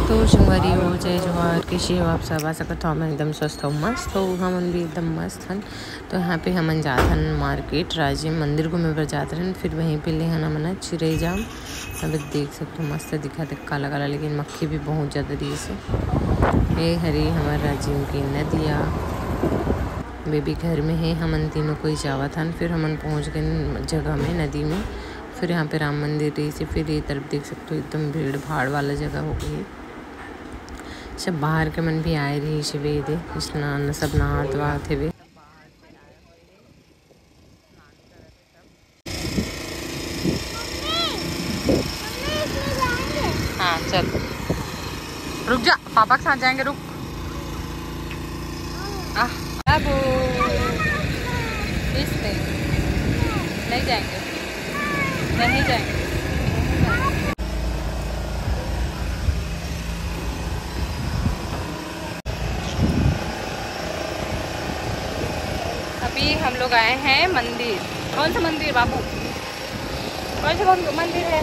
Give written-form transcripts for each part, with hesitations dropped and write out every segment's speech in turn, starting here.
तो संगवारी हो जय जोहार कैसे हो आप सब। आशा करता हूँ मैं एकदम स्वस्थ हूँ मस्त हो हमन भी एकदम मस्त हन। तो यहाँ पे हमन जात हन मार्केट राजी मंदिर घूमे बर जात रहन। फिर वहीं पे ले हन हमन चिरई जाम। अब देख सकते हो मस्त दिखा थे काला काला, लेकिन मक्खी भी बहुत ज़्यादा रही से। ये हरी हमारे राजीव की नदिया बेबी घर में है। हमन तीनों कोई जावत हन। फिर हमन पहुँच गए जगह में नदी में। फिर यहाँ पे राम मंदिर रही से। फिर ये तरफ देख सकते हो एकदम भीड़ भाड़ वाला जगह हो गई। सब बाहर के मन भी आए रही से वे दे स्नान सब नहात वहात थे वे। हाँ चल रुक जा, पापा के साथ जाएंगे रुक। अब इसमें नहीं जाएंगे, नहीं जाएंगे। अभी हम लोग आए हैं मंदिर। कौन सा मंदिर बाबू? कौन सा मंदिर है?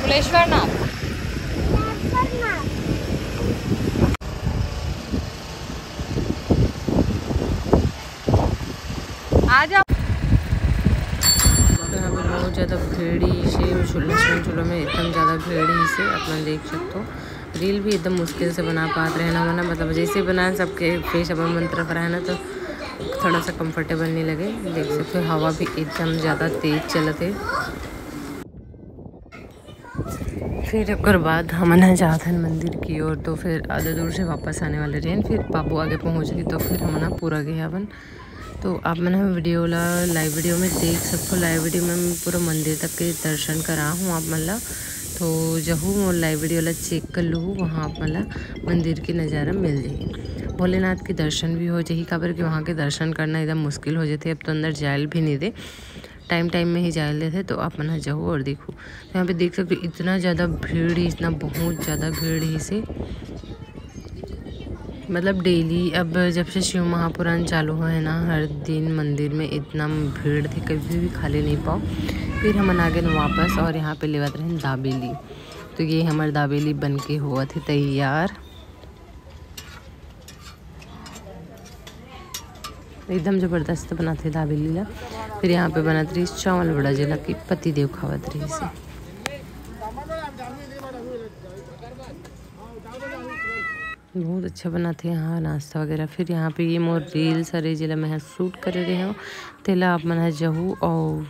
भुलेश्वर नाथ। आ जाओ। तो यहाँ पे बहुत ज़्यादा भीड़ ही से झूलों में एकदम ज़्यादा भीड़ ही से अपना देख सकते हो। रील भी एकदम मुश्किल से बना पाते रहना वरना मतलब जैसे बनाए सबके फेस अपन मन तरफ रहे ना तो थोड़ा सा कंफर्टेबल नहीं लगे। देख सकते हो हवा भी एकदम ज़्यादा तेज चलते। फिर एक बाद हमन जात हन मंदिर की ओर। तो फिर आधा दूर से वापस आने वाले रहे। फिर बाबू आगे पहुँच गई तो फिर हमन पूरा गए अपन। तो आप मैंने वीडियो ला लाइव वीडियो में देख सकते हो। लाइव वीडियो में मैं पूरा मंदिर तक के दर्शन करा हूँ आप मतलब। तो जहूँ मोर लाइव वीडियो ला चेक कर लूँ वहाँ आप मतलब मंदिर के नज़ारा मिल जाए। भोलेनाथ के दर्शन भी हो जाए काबर कि वहाँ के दर्शन करना एकदम मुश्किल हो जाते। अब तो अंदर जायल भी नहीं दे, टाइम में ही जायल देते। तो आप मन जाओ और देखो। तो यहाँ पे देख सकते हो इतना ज़्यादा भीड़ ही, इतना बहुत ज़्यादा भीड़ ही से मतलब डेली। अब जब से शिव महापुराण चालू है ना हर दिन मंदिर में इतना भीड़ थी कभी भी खाली नहीं पाओ। फिर हम आ गए वापस और यहाँ पे लेवत रहे दाबेली। तो ये हमारे दाबेली बन के हुआ थे तैयार, एकदम ज़बरदस्त बनाते दाबेली ला। फिर यहाँ पे बनत रही चावल बड़ा जिला की पति देव खावत रही से। बहुत अच्छा बनाते हैं यहाँ नाश्ता वगैरह। फिर यहाँ पे ये मोर रील सारे जिला में शूट करे रहे हो तेला आप मन जहू और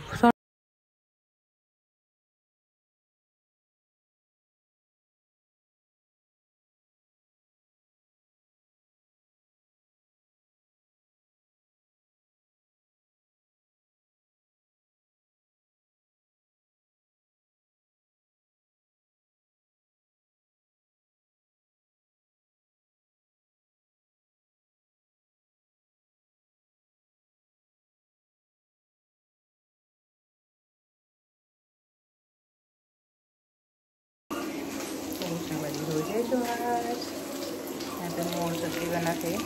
यहाँ पे मोर सब्जी बना थे।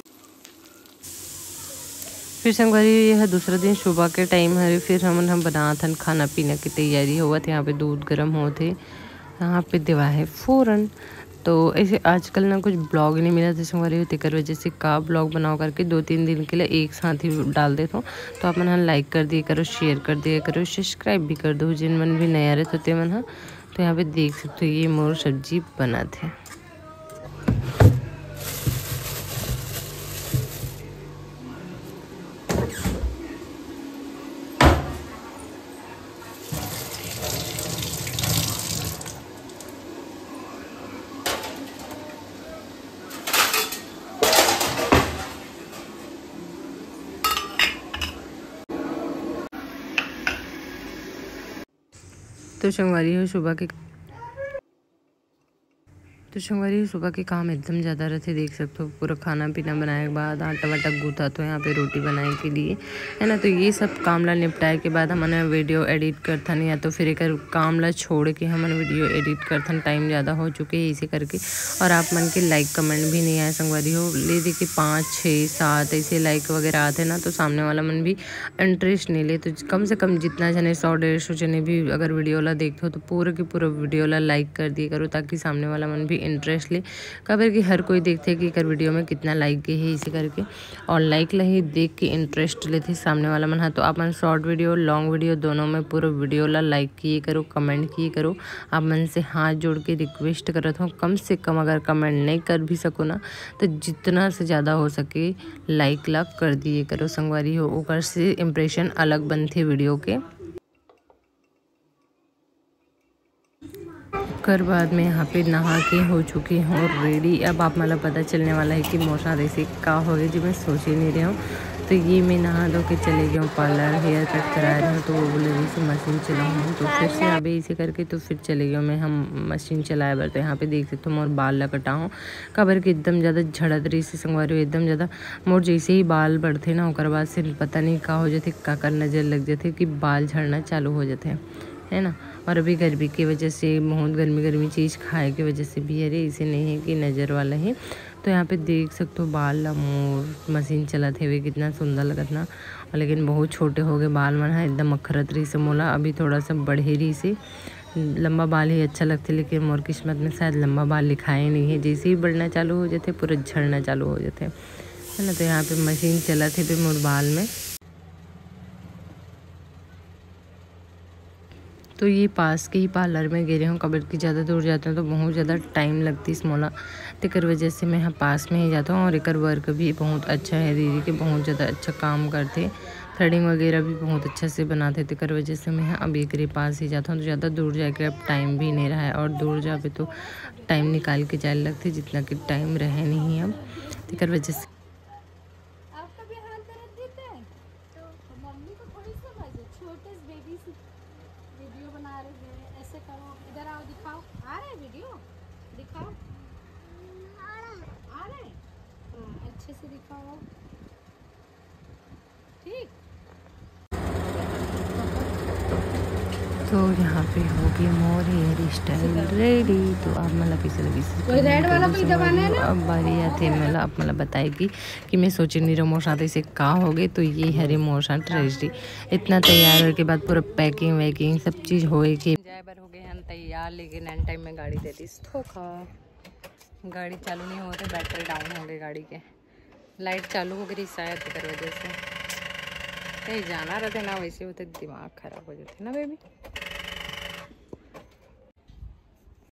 फिर संगवारी यह दूसरा दिन सुबह के टाइम है। फिर हम बनात हन खाना पीना की तैयारी हुआ थे। यहाँ पे दूध गर्म होते, यहाँ पे देवा है फ़ौरन। तो ऐसे आजकल ना कुछ ब्लॉग नहीं मिला था संगवारी तेकर वजह से का ब्लॉग बनाओ करके 2-3 दिन के लिए एक साथ ही डाल देता हूँ। तो आप मन लाइक कर दिए करो, शेयर कर दिया करो, सब्सक्राइब भी कर दो जिन मन भी नया रहते होते मन। हाँ तो यहाँ पे देख सकते हो ये मोर सब्जी बना थे। तो संगवारी हो सुबह के तो संगवारी सुबह के काम एकदम ज़्यादा रहते, देख सकते हो। पूरा खाना पीना बनाए के बाद आटा वाटा गूथा तो यहाँ पे रोटी बनाए के लिए, है ना। तो ये सब काम ला निपटाए के बाद हमने वीडियो एडिट करथन, या तो फिर एक काम ला छोड़ के हमने वीडियो एडिट करथन। टाइम ज़्यादा हो चुके हैं इसे करके, और आप मन के लाइक कमेंट भी नहीं आए संगवारी हो। ले देखिए 5, 6, 7 ऐसे लाइक वगैरह आते ना, तो सामने वाला मन भी इंटरेस्ट नहीं ले। तो कम से कम जितना जने 100, 150 जने भी अगर वीडियो ला देखते हो तो पूरे के पूरा वीडियो ला लाइक कर दिया करो, ताकि सामने वाला मन भी इंटरेस्ट ले। खबर कि हर कोई देखते है कि कर वीडियो में कितना लाइक गए है इसी करके, और लाइक ला ही देख के इंटरेस्ट लेते सामने वाला मन। हाँ, तो आप मन शॉर्ट वीडियो लॉन्ग वीडियो दोनों में पूरा वीडियो ला लाइक किए करो, कमेंट किए करो। आप मन से हाथ जोड़ के रिक्वेस्ट करत हूँ, कम से कम अगर कमेंट नहीं कर भी सको ना, तो जितना से ज़्यादा हो सके लाइक ला कर दिए करो संगवारी हो। ओकर से इम्प्रेशन अलग बनते वीडियो के। कर बाद में यहाँ पे नहा के हो चुकी हूँ रेडी। अब आप मतलब पता चलने वाला है कि मौसम ऐसे का हो गई, जो मैं सोच ही नहीं रही हूँ। तो ये मैं नहा धो के चले गई हूँ पार्लर, हेयर कट करा रही हूँ। तो वो बोले रही से मशीन चलाऊँ, तो फिर से अभी इसे करके तो फिर चले गए मैं हम मशीन चलाए बार। तो यहाँ पे देख सकते हो मोर बाल ला कटाऊँ, खबर के एकदम ज़्यादा झड़त रही से संगवारी, एकदम ज़्यादा मोर जैसे ही बाल बढ़ते ना, ओकर बाद से पता नहीं का हो जाते, का नज़र लग जाते कि बाल झड़ना चालू हो जाते, है ना। और अभी गर्मी की वजह से बहुत गर्मी चीज़ खाए की वजह से भी अरे इसे नहीं है कि नज़र वाला है। तो यहाँ पे देख सकते हो बाल ला मोर मशीन चलाते हुए कितना सुंदर लगत ना। लेकिन बहुत छोटे हो गए बाल मन है, एकदम अखरत रही से मोला। अभी थोड़ा सा बढ़े रही से, लंबा बाल ही अच्छा लगते, लेकिन मोर किस्मत में शायद लंबा बाल लिखाए नहीं है। जैसे ही बढ़ना चालू हो जाते पूरा झड़ना चालू हो जाते, है ना। तो यहाँ पे मशीन चलाते पे मोर बाल में। तो ये पास के ही पार्लर में गए हूँ, कबर की ज़्यादा दूर जाते हैं तो बहुत ज़्यादा टाइम लगती इस मोला, तेकर वजह से मैं यहाँ पास में ही जाता हूँ। और एक वर्क भी बहुत अच्छा है, दीदी के बहुत ज़्यादा अच्छा काम करते, थ्रेडिंग वगैरह भी बहुत अच्छा से बनाते, तेकर वजह से मैं यहाँ अब एक पास ही जाता हूँ। तो ज़्यादा दूर जाके अब टाइम भी नहीं रहा है, और दूर जाके तो टाइम निकाल के जाए लगते, जितना कि टाइम रहे नहीं अब, तेकर वजह से। वीडियो बना रहे हैं, ऐसे करो, इधर आओ, दिखाओ। आ रहा है वीडियो, दिखाओ। आ रहा है, हाँ, अच्छे से दिखाओ, ठीक। तो यहाँ पे हो गई मोर हेयर स्टाइल रेडी। तो आप मतलब किसी लगी अब बारी आते मतलब आप मतलब बताएगी कि मैं सोचे नहीं रहा मोर साथ ऐसे का हो गए। तो ये हरे मोर साथ रेडी इतना तैयार होने के बाद पूरा पैकिंग वैकिंग सब चीज़ होए के जाए बार हो गए हम तैयार, लेकिन एंड टाइम में गाड़ी दे दी धोखा। गाड़ी चालू नहीं होते, बैटरी डाउन हो गई गाड़ी के, लाइट चालू हो गई शायद कर वजह से। कहीं जाना रहते ना, वैसे होते दिमाग खराब हो जाते ना बेबी।